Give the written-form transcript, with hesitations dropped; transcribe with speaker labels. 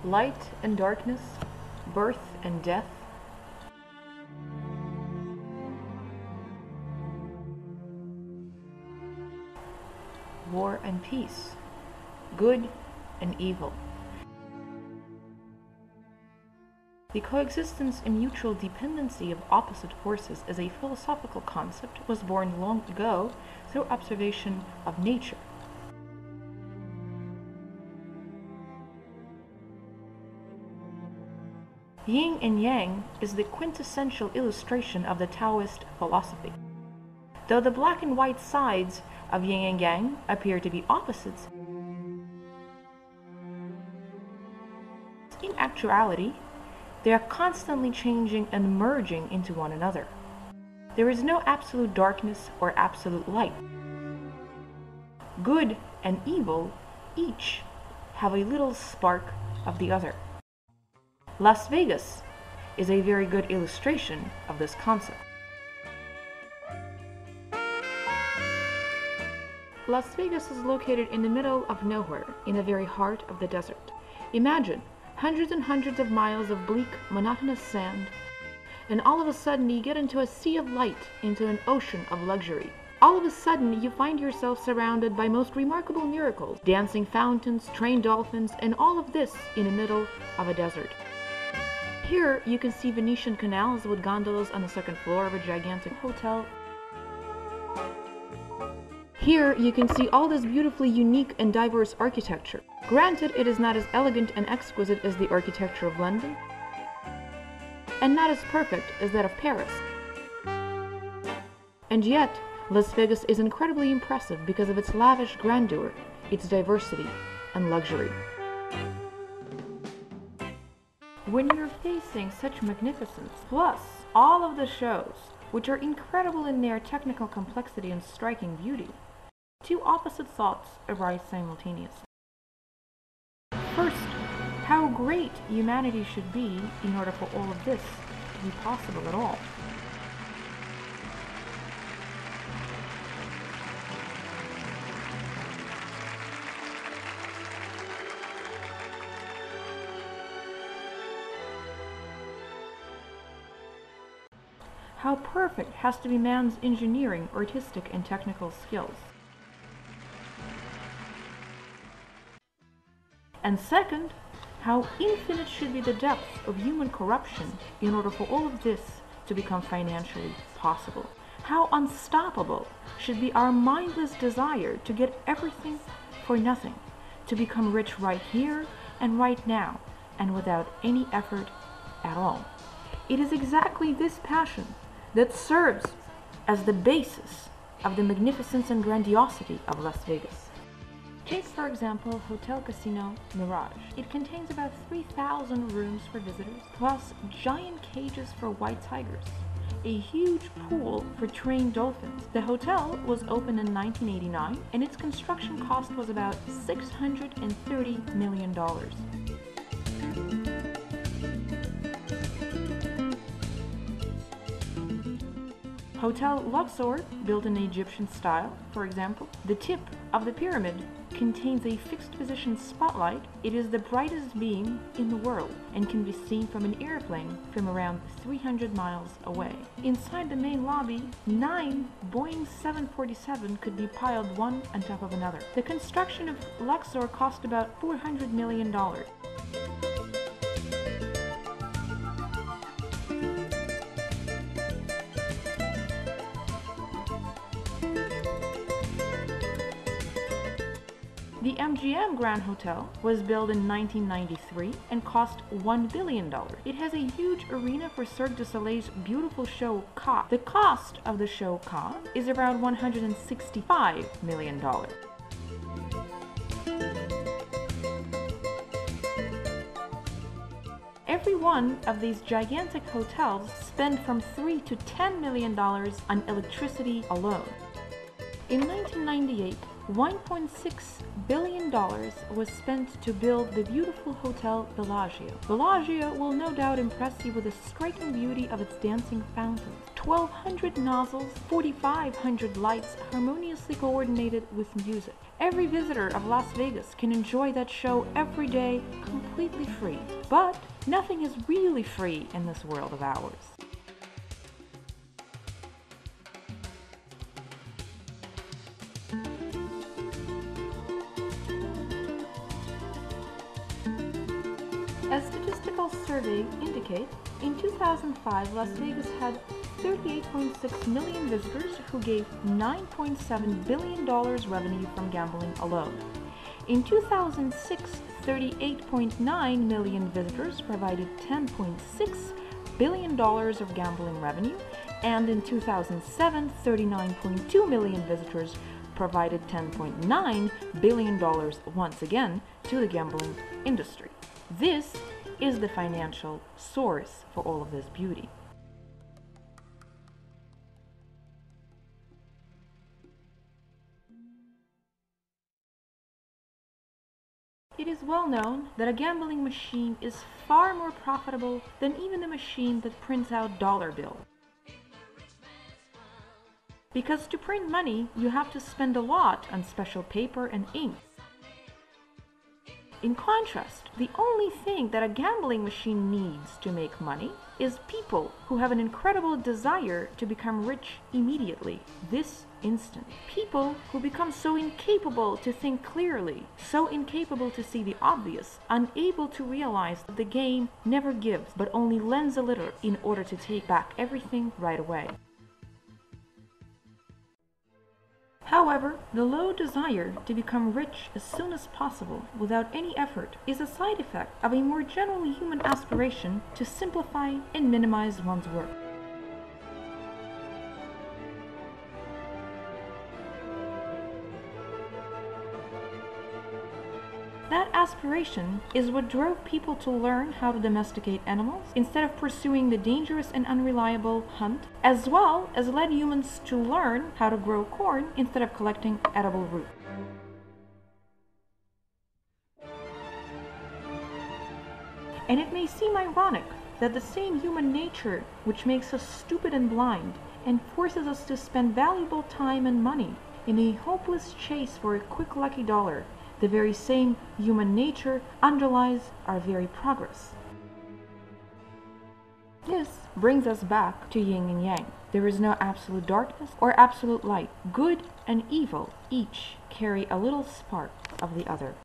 Speaker 1: light and darkness, birth and death, war and peace, good and evil. The coexistence and mutual dependency of opposite forces as a philosophical concept was born long ago through observation of nature. Yin and Yang is the quintessential illustration of the Taoist philosophy. Though the black and white sides of Yin and Yang appear to be opposites, in actuality, they are constantly changing and merging into one another. There is no absolute darkness or absolute light. Good and evil each have a little spark of the other. Las Vegas is a very good illustration of this concept. Las Vegas is located in the middle of nowhere, in the very heart of the desert. Imagine hundreds and hundreds of miles of bleak, monotonous sand, and all of a sudden you get into a sea of light, into an ocean of luxury. All of a sudden you find yourself surrounded by most remarkable miracles, dancing fountains, trained dolphins, and all of this in the middle of a desert. Here you can see Venetian canals with gondolas on the second floor of a gigantic hotel. Here you can see all this beautifully unique and diverse architecture. Granted, it is not as elegant and exquisite as the architecture of London, and not as perfect as that of Paris. And yet, Las Vegas is incredibly impressive because of its lavish grandeur, its diversity, and luxury. When you're facing such magnificence, plus all of the shows, which are incredible in their technical complexity and striking beauty, two opposite thoughts arise simultaneously. First, how great humanity should be in order for all of this to be possible at all. How perfect has to be man's engineering, artistic, and technical skills. And second, how infinite should be the depth of human corruption in order for all of this to become financially possible. How unstoppable should be our mindless desire to get everything for nothing, to become rich right here and right now, and without any effort at all. It is exactly this passion that serves as the basis of the magnificence and grandiosity of Las Vegas. Take, for example, Hotel Casino Mirage. It contains about 3,000 rooms for visitors, plus giant cages for white tigers, a huge pool for trained dolphins. The hotel was opened in 1989, and its construction cost was about $630 million. Hotel Luxor, built in Egyptian style, for example. The tip of the pyramid contains a fixed position spotlight. It is the brightest beam in the world and can be seen from an airplane from around 300 miles away. Inside the main lobby, 9 Boeing 747 could be piled one on top of another. The construction of Luxor cost about $400 million. The MGM Grand Hotel was built in 1993 and cost $1 billion. It has a huge arena for Cirque du Soleil's beautiful show Ka. The cost of the show Ka is around $165 million. Every one of these gigantic hotels spend from $3 to $10 million on electricity alone. In 1998, $1.6 billion was spent to build the beautiful Hotel Bellagio. Bellagio will no doubt impress you with the striking beauty of its dancing fountains. 1,200 nozzles, 4,500 lights harmoniously coordinated with music. Every visitor of Las Vegas can enjoy that show every day completely free. But nothing is really free in this world of ours. As statistical survey indicates, in 2005, Las Vegas had 38.6 million visitors who gave $9.7 billion revenue from gambling alone. In 2006, 38.9 million visitors provided $10.6 billion of gambling revenue, and in 2007, 39.2 million visitors provided $10.9 billion once again to the gambling industry. This is the financial source for all of this beauty. It is well known that a gambling machine is far more profitable than even the machine that prints out dollar bills. Because to print money, you have to spend a lot on special paper and ink. In contrast, the only thing that a gambling machine needs to make money is people who have an incredible desire to become rich immediately, this instant. People who become so incapable to think clearly, so incapable to see the obvious, unable to realize that the game never gives but only lends a little in order to take back everything right away. However, the low desire to become rich as soon as possible without any effort is a side effect of a more generally human aspiration to simplify and minimize one's work. That aspiration is what drove people to learn how to domesticate animals instead of pursuing the dangerous and unreliable hunt, as well as led humans to learn how to grow corn instead of collecting edible roots. And it may seem ironic that the same human nature which makes us stupid and blind and forces us to spend valuable time and money in a hopeless chase for a quick lucky dollar, the very same human nature underlies our very progress. This brings us back to yin and yang. There is no absolute darkness or absolute light. Good and evil each carry a little spark of the other.